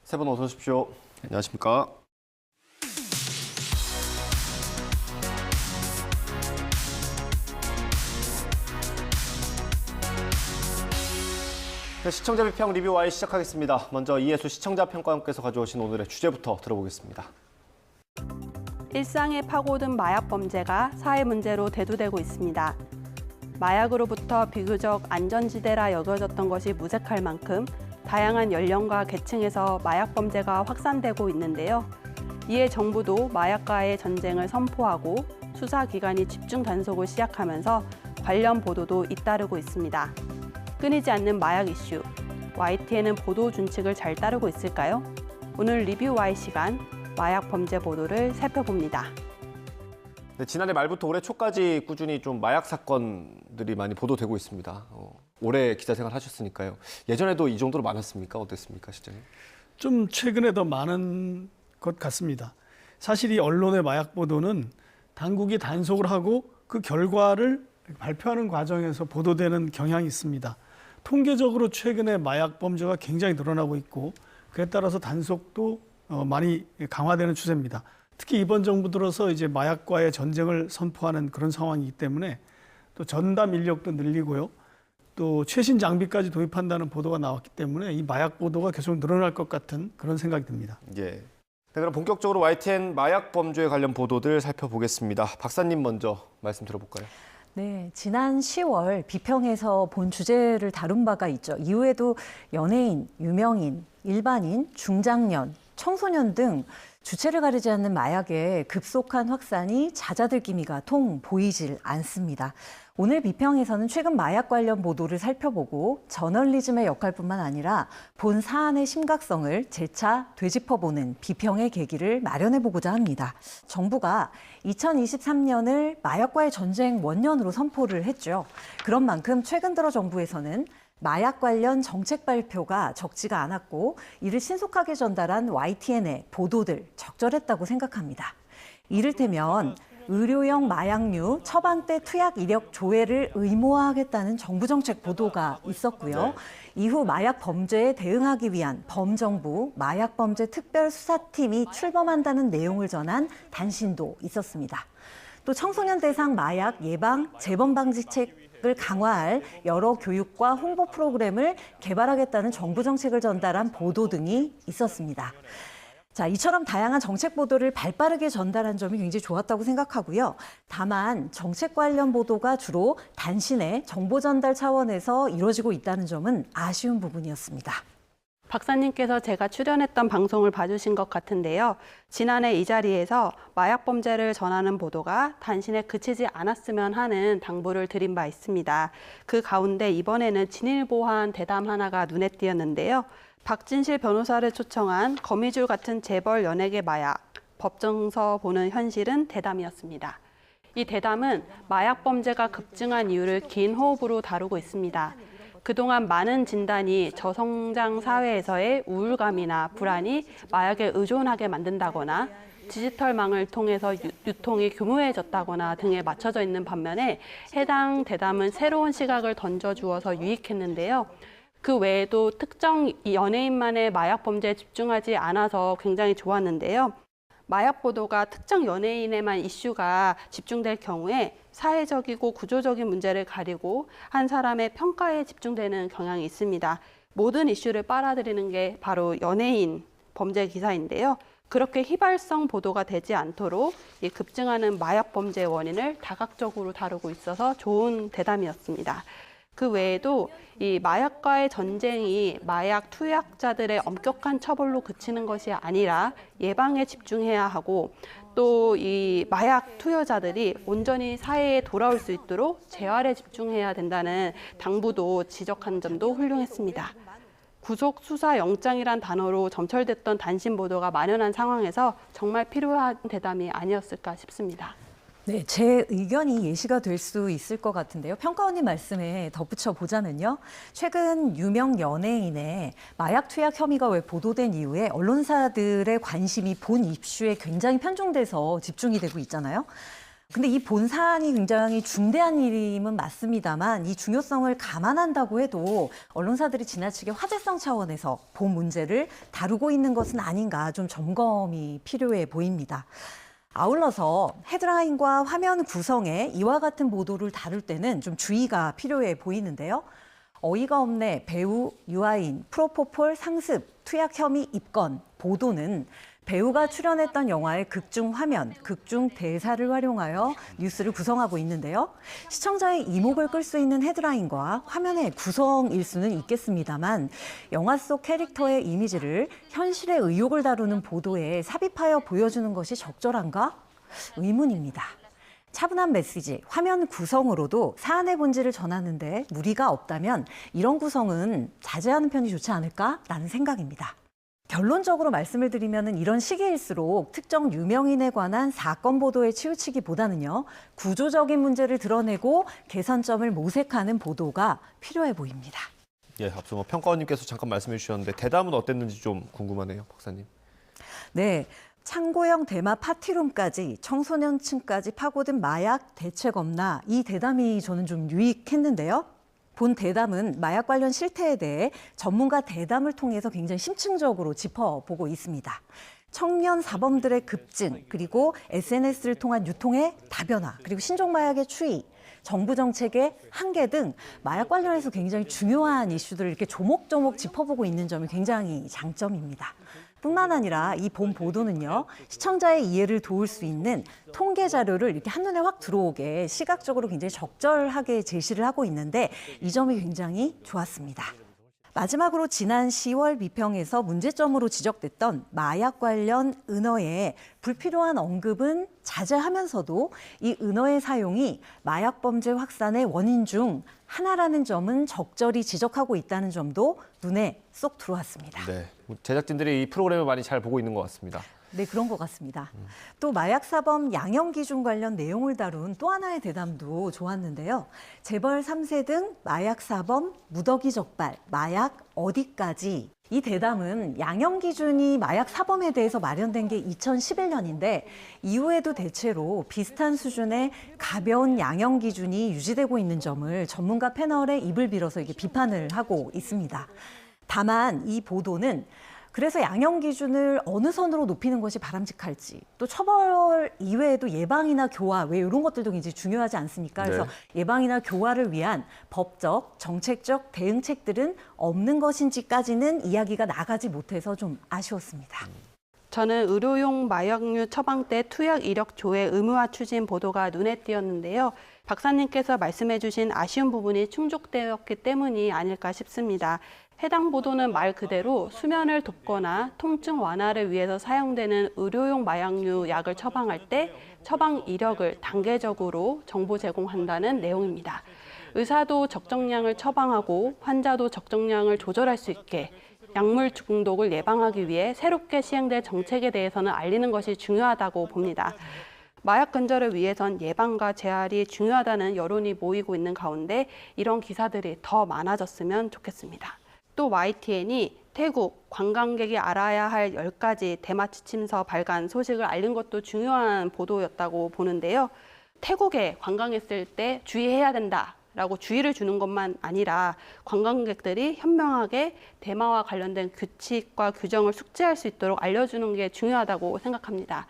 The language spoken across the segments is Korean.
세 분 어서 오십시오. 안녕하십니까. 네, 시청자 비평 리뷰 Y 시작하겠습니다. 먼저 이혜수 시청자 평가원께서 가져오신 오늘의 주제부터 들어보겠습니다. 일상에 파고든 마약 범죄가 사회 문제로 대두되고 있습니다. 마약으로부터 비교적 안전지대라 여겨졌던 것이 무색할 만큼 다양한 연령과 계층에서 마약 범죄가 확산되고 있는데요. 이에 정부도 마약과의 전쟁을 선포하고 수사기관이 집중 단속을 시작하면서 관련 보도도 잇따르고 있습니다. 끊이지 않는 마약 이슈, YTN은 보도 준칙을 잘 따르고 있을까요? 오늘 리뷰 Y 시간, 마약 범죄 보도를 살펴봅니다. 네, 지난해 말부터 올해 초까지 꾸준히 좀 마약 사건들이 많이 보도되고 있습니다. 올해 기자 생활 하셨으니까요. 예전에도 이 정도로 많았습니까? 어땠습니까, 실장님? 좀 최근에 더 많은 것 같습니다. 사실 이 언론의 마약 보도는 당국이 단속을 하고 그 결과를 발표하는 과정에서 보도되는 경향이 있습니다. 통계적으로 최근에 마약 범죄가 굉장히 늘어나고 있고 그에 따라서 단속도 많이 강화되는 추세입니다. 특히 이번 정부 들어서 이제 마약과의 전쟁을 선포하는 그런 상황이기 때문에 또 전담 인력도 늘리고요. 또 최신 장비까지 도입한다는 보도가 나왔기 때문에 이 마약 보도가 계속 늘어날 것 같은 그런 생각이 듭니다. 예. 네, 그럼 본격적으로 YTN 마약 범죄 관련 보도들 살펴보겠습니다. 박사님 먼저 말씀 들어볼까요? 네, 지난 10월 비평에서 본 주제를 다룬 바가 있죠. 이후에도 연예인, 유명인, 일반인, 중장년, 청소년 등 주체를 가리지 않는 마약의 급속한 확산이 잦아들 기미가 통 보이질 않습니다. 오늘 비평에서는 최근 마약 관련 보도를 살펴보고 저널리즘의 역할뿐만 아니라 본 사안의 심각성을 재차 되짚어보는 비평의 계기를 마련해보고자 합니다. 정부가 2023년을 마약과의 전쟁 원년으로 선포를 했죠. 그런 만큼 최근 들어 정부에서는 마약 관련 정책 발표가 적지가 않았고 이를 신속하게 전달한 YTN의 보도들 적절했다고 생각합니다. 이를테면 의료용 마약류 처방대 투약 이력 조회를 의무화하겠다는 정부 정책 보도가 있었고요. 이후 마약 범죄에 대응하기 위한 범정부 마약범죄 특별수사팀이 출범한다는 내용을 전한 단신도 있었습니다. 또 청소년 대상 마약 예방 재범 방지책을 강화할 여러 교육과 홍보 프로그램을 개발하겠다는 정부 정책을 전달한 보도 등이 있었습니다. 자, 이처럼 다양한 정책 보도를 발빠르게 전달한 점이 굉장히 좋았다고 생각하고요. 다만 정책 관련 보도가 주로 단신의 정보 전달 차원에서 이루어지고 있다는 점은 아쉬운 부분이었습니다. 박사님께서 제가 출연했던 방송을 봐주신 것 같은데요. 지난해 이 자리에서 마약 범죄를 전하는 보도가 단신에 그치지 않았으면 하는 당부를 드린 바 있습니다. 그 가운데 이번에는 진일보한 대담 하나가 눈에 띄었는데요. 박진실 변호사를 초청한 거미줄 같은 재벌 연예계 마약, 법정서 보는 현실은 대담이었습니다. 이 대담은 마약 범죄가 급증한 이유를 긴 호흡으로 다루고 있습니다. 그동안 많은 진단이 저성장 사회에서의 우울감이나 불안이 마약에 의존하게 만든다거나 디지털망을 통해서 유통이 교묘해졌다거나 등에 맞춰져 있는 반면에 해당 대담은 새로운 시각을 던져주어서 유익했는데요. 그 외에도 특정 연예인만의 마약 범죄에 집중하지 않아서 굉장히 좋았는데요. 마약 보도가 특정 연예인에만 이슈가 집중될 경우에 사회적이고 구조적인 문제를 가리고 한 사람의 평가에 집중되는 경향이 있습니다. 모든 이슈를 빨아들이는 게 바로 연예인 범죄 기사인데요. 그렇게 휘발성 보도가 되지 않도록 이 급증하는 마약 범죄의 원인을 다각적으로 다루고 있어서 좋은 대담이었습니다. 그 외에도 이 마약과의 전쟁이 마약 투약자들의 엄격한 처벌로 그치는 것이 아니라 예방에 집중해야 하고 또 이 마약 투여자들이 온전히 사회에 돌아올 수 있도록 재활에 집중해야 된다는 당부도 지적한 점도 훌륭했습니다. 구속 수사 영장이란 단어로 점철됐던 단신 보도가 만연한 상황에서 정말 필요한 대담이 아니었을까 싶습니다. 네, 제 의견이 예시가 될 수 있을 것 같은데요. 평가원님 말씀에 덧붙여 보자면요. 최근 유명 연예인의 마약 투약 혐의가 왜 보도된 이후에 언론사들의 관심이 본 이슈에 굉장히 편중돼서 집중이 되고 있잖아요. 근데 이 본 사안이 굉장히 중대한 일임은 맞습니다만 이 중요성을 감안한다고 해도 언론사들이 지나치게 화제성 차원에서 본 문제를 다루고 있는 것은 아닌가 좀 점검이 필요해 보입니다. 아울러서 헤드라인과 화면 구성에 이와 같은 보도를 다룰 때는 좀 주의가 필요해 보이는데요. 어이가 없네, 배우, 유아인, 프로포폴, 상습, 투약 혐의 입건, 보도는 배우가 출연했던 영화의 극중 화면, 극중 대사를 활용하여 뉴스를 구성하고 있는데요. 시청자의 이목을 끌 수 있는 헤드라인과 화면의 구성일 수는 있겠습니다만 영화 속 캐릭터의 이미지를 현실의 의혹을 다루는 보도에 삽입하여 보여주는 것이 적절한가? 의문입니다. 차분한 메시지, 화면 구성으로도 사안의 본질을 전하는데 무리가 없다면 이런 구성은 자제하는 편이 좋지 않을까라는 생각입니다. 결론적으로 말씀을 드리면 이런 시기일수록 특정 유명인에 관한 사건 보도에 치우치기보다는요, 구조적인 문제를 드러내고 개선점을 모색하는 보도가 필요해 보입니다. 예, 앞서 평가원님께서 잠깐 말씀해 주셨는데 대담은 어땠는지 좀 궁금하네요, 박사님. 네. 창고형 대마 파티룸까지 청소년층까지 파고든 마약 대책 없나, 이 대담이 저는 좀 유익했는데요. 본 대담은 마약 관련 실태에 대해 전문가 대담을 통해서 굉장히 심층적으로 짚어보고 있습니다. 청년 사범들의 급증, 그리고 SNS를 통한 유통의 다변화, 그리고 신종마약의 추이, 정부 정책의 한계 등 마약 관련해서 굉장히 중요한 이슈들을 이렇게 조목조목 짚어보고 있는 점이 굉장히 장점입니다. 뿐만 아니라 이 본 보도는요, 시청자의 이해를 도울 수 있는 통계 자료를 이렇게 한눈에 확 들어오게 시각적으로 굉장히 적절하게 제시를 하고 있는데 이 점이 굉장히 좋았습니다. 마지막으로 지난 10월 비평에서 문제점으로 지적됐던 마약 관련 은어의 불필요한 언급은 자제하면서도 이 은어의 사용이 마약 범죄 확산의 원인 중 하나라는 점은 적절히 지적하고 있다는 점도 눈에 쏙 들어왔습니다. 네, 제작진들이 이 프로그램을 많이 잘 보고 있는 것 같습니다. 네, 그런 것 같습니다. 또 마약사범 양형 기준 관련 내용을 다룬 또 하나의 대담도 좋았는데요. 재벌 3세 등 마약사범 무더기 적발, 마약 어디까지. 이 대담은 양형 기준이 마약 사범에 대해서 마련된 게 2011년인데 이후에도 대체로 비슷한 수준의 가벼운 양형 기준이 유지되고 있는 점을 전문가 패널의 입을 빌어서 이게 비판을 하고 있습니다. 다만 이 보도는 그래서 양형 기준을 어느 선으로 높이는 것이 바람직할지, 또 처벌 이외에도 예방이나 교화, 왜 이런 것들도 굉장히 중요하지 않습니까? 그래서 네. 예방이나 교화를 위한 법적, 정책적 대응책들은 없는 것인지까지는 이야기가 나가지 못해서 좀 아쉬웠습니다. 저는 의료용 마약류 처방 때 투약 이력 조회 의무화 추진 보도가 눈에 띄었는데요. 박사님께서 말씀해 주신 아쉬운 부분이 충족되었기 때문이 아닐까 싶습니다. 해당 보도는 말 그대로 수면을 돋거나 통증 완화를 위해서 사용되는 의료용 마약류 약을 처방할 때 처방 이력을 단계적으로 정보 제공한다는 내용입니다. 의사도 적정량을 처방하고 환자도 적정량을 조절할 수 있게 약물 중독을 예방하기 위해 새롭게 시행될 정책에 대해서는 알리는 것이 중요하다고 봅니다. 마약 근절을 위해선 예방과 재활이 중요하다는 여론이 모이고 있는 가운데 이런 기사들이 더 많아졌으면 좋겠습니다. 또 YTN이 태국 관광객이 알아야 할 10가지 대마 지침서 발간 소식을 알린 것도 중요한 보도였다고 보는데요. 태국에 관광했을 때 주의해야 된다라고 주의를 주는 것만 아니라 관광객들이 현명하게 대마와 관련된 규칙과 규정을 숙지할 수 있도록 알려주는 게 중요하다고 생각합니다.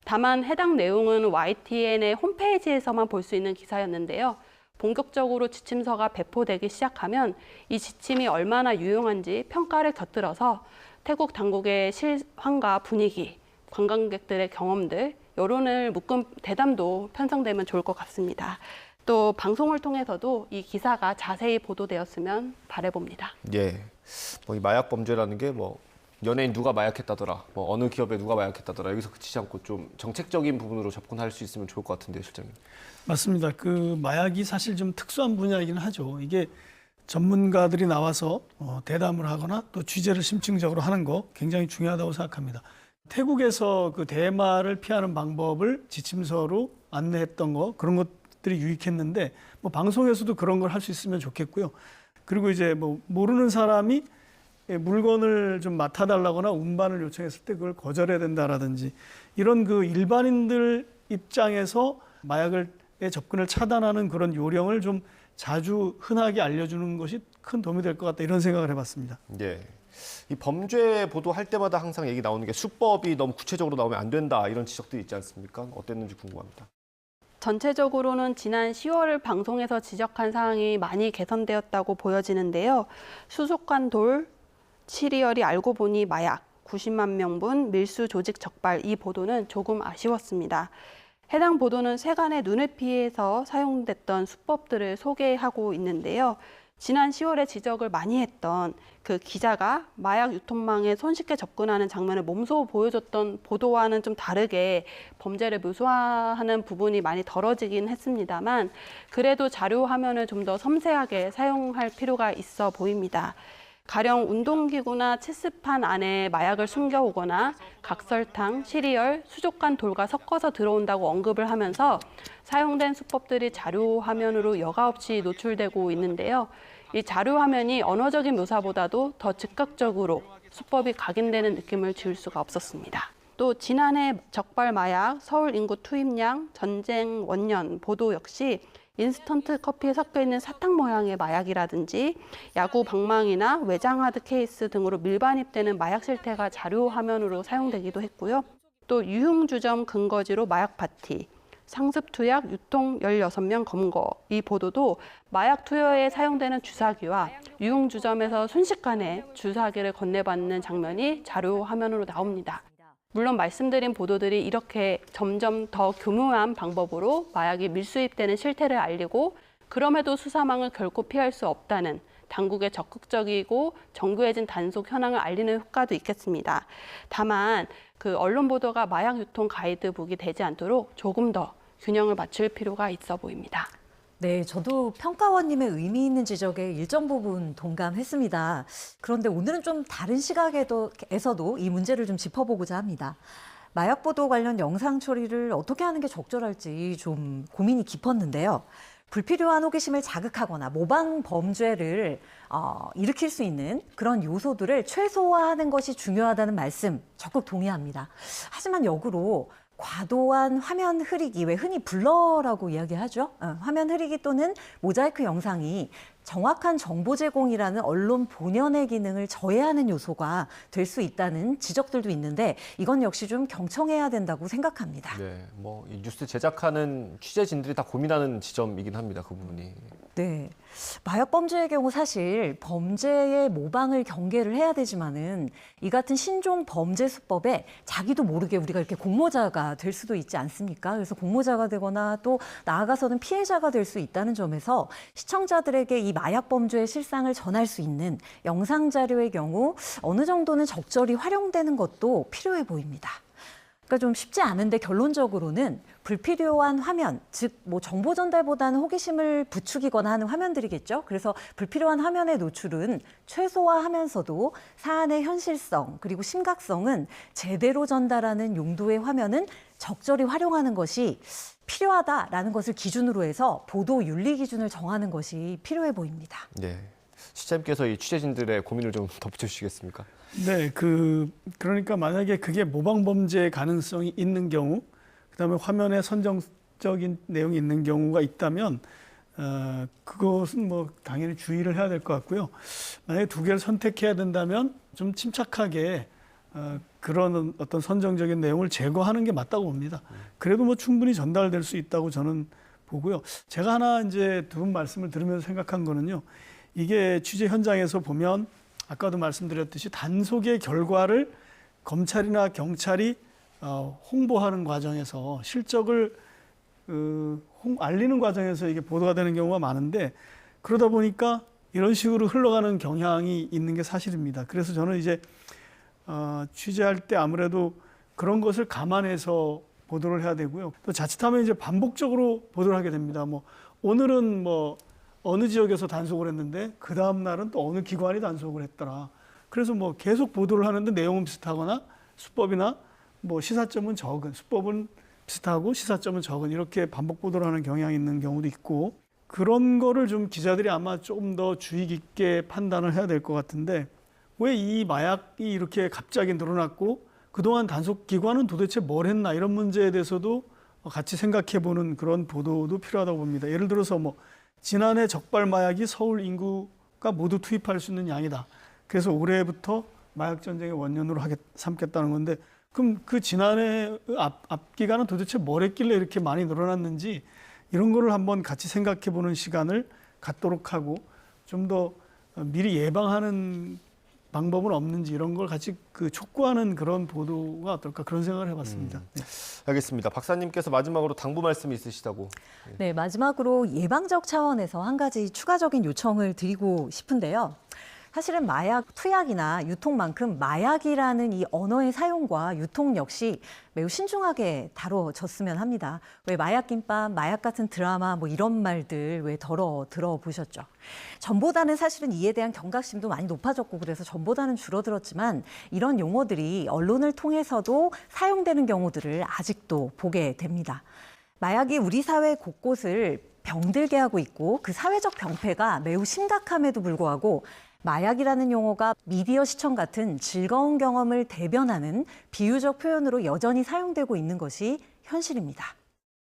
다만 해당 내용은 YTN의 홈페이지에서만 볼 수 있는 기사였는데요. 본격적으로 지침서가 배포되기 시작하면 이 지침이 얼마나 유용한지 평가를 곁들여서 태국 당국의 실황과 분위기, 관광객들의 경험들, 여론을 묶은 대담도 편성되면 좋을 것 같습니다. 또 방송을 통해서도 이 기사가 자세히 보도되었으면 바라봅니다. 예, 이 마약 범죄라는 게 연예인 누가 마약했다더라, 어느 기업에 누가 마약했다더라, 여기서 그치지 않고 좀 정책적인 부분으로 접근할 수 있으면 좋을 것 같은데요, 실장님. 맞습니다. 그 마약이 사실 좀 특수한 분야이긴 하죠. 이게 전문가들이 나와서 대담을 하거나 또 취재를 심층적으로 하는 거 굉장히 중요하다고 생각합니다. 태국에서 그 대마를 피하는 방법을 지침서로 안내했던 거, 그런 것들이 유익했는데 방송에서도 그런 걸 할 수 있으면 좋겠고요. 그리고 이제 모르는 사람이 물건을 좀 맡아달라거나 운반을 요청했을 때 그걸 거절해야 된다라든지 이런 그 일반인들 입장에서 마약의 접근을 차단하는 그런 요령을 좀 자주 흔하게 알려주는 것이 큰 도움이 될 것 같다 이런 생각을 해봤습니다. 예. 이 범죄 보도할 때마다 항상 얘기 나오는 게 수법이 너무 구체적으로 나오면 안 된다 이런 지적들이 있지 않습니까? 어땠는지 궁금합니다. 전체적으로는 지난 10월 방송에서 지적한 사항이 많이 개선되었다고 보여지는데요. 수족관 돌, 7.2열이 알고 보니 마약, 90만 명분, 밀수 조직 적발 이 보도는 조금 아쉬웠습니다. 해당 보도는 세간의 눈을 피해서 사용됐던 수법들을 소개하고 있는데요. 지난 10월에 지적을 많이 했던 그 기자가 마약 유통망에 손쉽게 접근하는 장면을 몸소 보여줬던 보도와는 좀 다르게 범죄를 묘사하는 부분이 많이 덜어지긴 했습니다만 그래도 자료 화면을 좀 더 섬세하게 사용할 필요가 있어 보입니다. 가령 운동기구나 체스판 안에 마약을 숨겨오거나 각설탕, 시리얼, 수족관 돌과 섞어서 들어온다고 언급을 하면서 사용된 수법들이 자료 화면으로 여과 없이 노출되고 있는데요. 이 자료 화면이 언어적인 묘사보다도 더 즉각적으로 수법이 각인되는 느낌을 지울 수가 없었습니다. 또 지난해 적발 마약, 서울 인구 투입량, 전쟁 원년 보도 역시 인스턴트 커피에 섞여 있는 사탕 모양의 마약이라든지 야구 방망이나 외장 하드 케이스 등으로 밀반입되는 마약 실태가 자료 화면으로 사용되기도 했고요. 또 유흥주점 근거지로 마약 파티, 상습 투약 유통 16명 검거 이 보도도 마약 투여에 사용되는 주사기와 유흥주점에서 순식간에 주사기를 건네받는 장면이 자료 화면으로 나옵니다. 물론 말씀드린 보도들이 이렇게 점점 더 교묘한 방법으로 마약이 밀수입되는 실태를 알리고 그럼에도 수사망을 결코 피할 수 없다는 당국의 적극적이고 정교해진 단속 현황을 알리는 효과도 있겠습니다. 다만 그 언론 보도가 마약 유통 가이드북이 되지 않도록 조금 더 균형을 맞출 필요가 있어 보입니다. 네, 저도 평가원님의 의미 있는 지적에 일정 부분 동감했습니다. 그런데 오늘은 좀 다른 시각에서도 이 문제를 좀 짚어보고자 합니다. 마약 보도 관련 영상 처리를 어떻게 하는 게 적절할지 좀 고민이 깊었는데요. 불필요한 호기심을 자극하거나 모방 범죄를 일으킬 수 있는 그런 요소들을 최소화하는 것이 중요하다는 말씀 적극 동의합니다. 하지만 역으로 과도한 화면 흐리기, 왜 흔히 블러라고 이야기하죠? 화면 흐리기 또는 모자이크 영상이 정확한 정보 제공이라는 언론 본연의 기능을 저해하는 요소가 될 수 있다는 지적들도 있는데 이건 역시 좀 경청해야 된다고 생각합니다. 네, 뭐 이 뉴스 제작하는 취재진들이 다 고민하는 지점이긴 합니다. 그 부분이. 네. 마약 범죄의 경우 사실 범죄의 모방을 경계를 해야 되지만은 이 같은 신종 범죄 수법에 자기도 모르게 우리가 이렇게 공모자가 될 수도 있지 않습니까? 그래서 공모자가 되거나 또 나아가서는 피해자가 될 수 있다는 점에서 시청자들에게 이 마약 범죄의 실상을 전할 수 있는 영상 자료의 경우 어느 정도는 적절히 활용되는 것도 필요해 보입니다. 그러니까 좀 쉽지 않은데 결론적으로는 불필요한 화면, 즉 뭐 정보 전달보다는 호기심을 부추기거나 하는 화면들이겠죠. 그래서 불필요한 화면의 노출은 최소화하면서도 사안의 현실성 그리고 심각성은 제대로 전달하는 용도의 화면은 적절히 활용하는 것이 필요하다라는 것을 기준으로 해서 보도 윤리 기준을 정하는 것이 필요해 보입니다. 네. 시장님께서 이 취재진들의 고민을 좀 덧붙여 주시겠습니까? 네, 그러니까 만약에 그게 모방 범죄 가능성이 있는 경우, 그다음에 화면에 선정적인 내용이 있는 경우가 있다면 그것은 뭐 당연히 주의를 해야 될 것 같고요. 만약에 두 개를 선택해야 된다면 좀 침착하게 그런 어떤 선정적인 내용을 제거하는 게 맞다고 봅니다. 그래도 뭐 충분히 전달될 수 있다고 저는 보고요. 제가 하나 이제 두 분 말씀을 들으면서 생각한 거는요. 이게 취재 현장에서 보면 아까도 말씀드렸듯이 단속의 결과를 검찰이나 경찰이 홍보하는 과정에서 실적을 알리는 과정에서 이게 보도가 되는 경우가 많은데 그러다 보니까 이런 식으로 흘러가는 경향이 있는 게 사실입니다. 그래서 저는 이제 취재할 때 아무래도 그런 것을 감안해서 보도를 해야 되고요. 또 자칫하면 이제 반복적으로 보도를 하게 됩니다. 뭐 오늘은 뭐 어느 지역에서 단속을 했는데 그 다음 날은 또 어느 기관이 단속을 했더라. 그래서 뭐 계속 보도를 하는데 내용은 비슷하거나 수법이나 뭐 시사점은 적은, 수법은 비슷하고 시사점은 적은 이렇게 반복 보도를 하는 경향이 있는 경우도 있고 그런 거를 좀 기자들이 아마 조금 더 주의 깊게 판단을 해야 될 것 같은데 왜 이 마약이 이렇게 갑자기 늘어났고 그동안 단속기관은 도대체 뭘 했나 이런 문제에 대해서도 같이 생각해보는 그런 보도도 필요하다고 봅니다. 예를 들어서 뭐 지난해 적발 마약이 서울 인구가 모두 투입할 수 있는 양이다. 그래서 올해부터 마약 전쟁의 원년으로 삼겠다는 건데, 그럼 그 지난해 앞 기간은 도대체 뭘 했길래 이렇게 많이 늘어났는지 이런 거를 한번 같이 생각해보는 시간을 갖도록 하고, 좀 더 미리 예방하는 방법은 없는지 이런 걸 같이 촉구하는 그런 보도가 어떨까, 그런 생각을 해봤습니다. 네. 알겠습니다. 박사님께서 마지막으로 당부 말씀이 있으시다고. 네, 마지막으로 예방적 차원에서 한 가지 추가적인 요청을 드리고 싶은데요. 사실은 마약 투약이나 유통만큼 마약이라는 이 언어의 사용과 유통 역시 매우 신중하게 다뤄졌으면 합니다. 왜 마약김밥, 마약 같은 드라마 뭐 이런 말들 왜 들어보셨죠? 전보다는 사실은 이에 대한 경각심도 많이 높아졌고 그래서 전보다는 줄어들었지만 이런 용어들이 언론을 통해서도 사용되는 경우들을 아직도 보게 됩니다. 마약이 우리 사회 곳곳을 병들게 하고 있고 그 사회적 병폐가 매우 심각함에도 불구하고 마약이라는 용어가 미디어 시청 같은 즐거운 경험을 대변하는 비유적 표현으로 여전히 사용되고 있는 것이 현실입니다.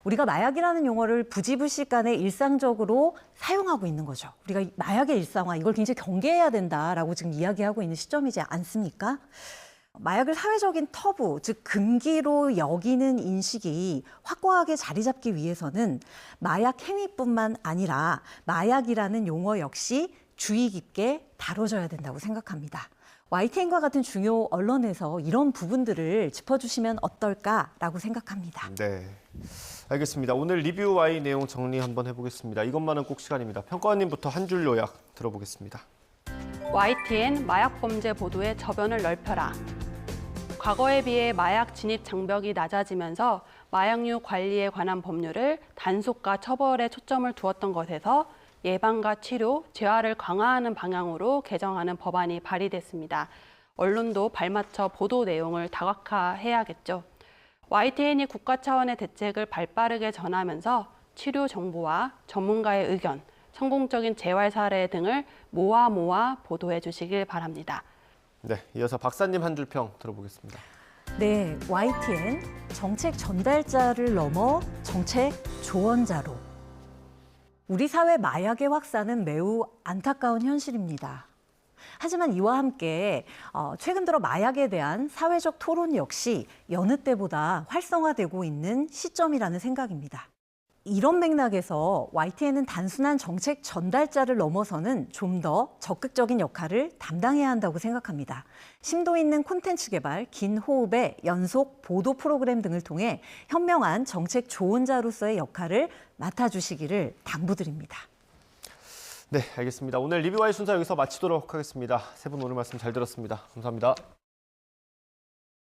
우리가 마약이라는 용어를 부지불식간에 일상적으로 사용하고 있는 거죠. 우리가 마약의 일상화, 이걸 굉장히 경계해야 된다라고 지금 이야기하고 있는 시점이지 않습니까? 마약을 사회적인 터부, 즉 금기로 여기는 인식이 확고하게 자리 잡기 위해서는 마약 행위뿐만 아니라 마약이라는 용어 역시 주의 깊게 다뤄져야 된다고 생각합니다. YTN과 같은 중요 언론에서 이런 부분들을 짚어주시면 어떨까라고 생각합니다. 네, 알겠습니다. 오늘 리뷰 Y 내용 정리 한번 해보겠습니다. 이것만은 꼭 시간입니다. 평가원님부터 한 줄 요약 들어보겠습니다. YTN 마약 범죄 보도의 저변을 넓혀라. 과거에 비해 마약 진입 장벽이 낮아지면서 마약류 관리에 관한 법률을 단속과 처벌에 초점을 두었던 것에서 예방과 치료, 재활을 강화하는 방향으로 개정하는 법안이 발의됐습니다. 언론도 발맞춰 보도 내용을 다각화해야겠죠. YTN이 국가 차원의 대책을 발빠르게 전하면서 치료 정보와 전문가의 의견, 성공적인 재활 사례 등을 모아 보도해 주시길 바랍니다. 네, 이어서 박사님 한 줄 평 들어보겠습니다. 네, YTN 정책 전달자를 넘어 정책 조언자로. 우리 사회 마약의 확산은 매우 안타까운 현실입니다. 하지만 이와 함께 최근 들어 마약에 대한 사회적 토론 역시 여느 때보다 활성화되고 있는 시점이라는 생각입니다. 이런 맥락에서 YTN은 단순한 정책 전달자를 넘어서는 좀 더 적극적인 역할을 담당해야 한다고 생각합니다. 심도 있는 콘텐츠 개발, 긴 호흡의 연속 보도 프로그램 등을 통해 현명한 정책 조언자로서의 역할을 맡아주시기를 당부드립니다. 네, 알겠습니다. 오늘 리뷰 Y 순서 여기서 마치도록 하겠습니다. 세 분 오늘 말씀 잘 들었습니다. 감사합니다.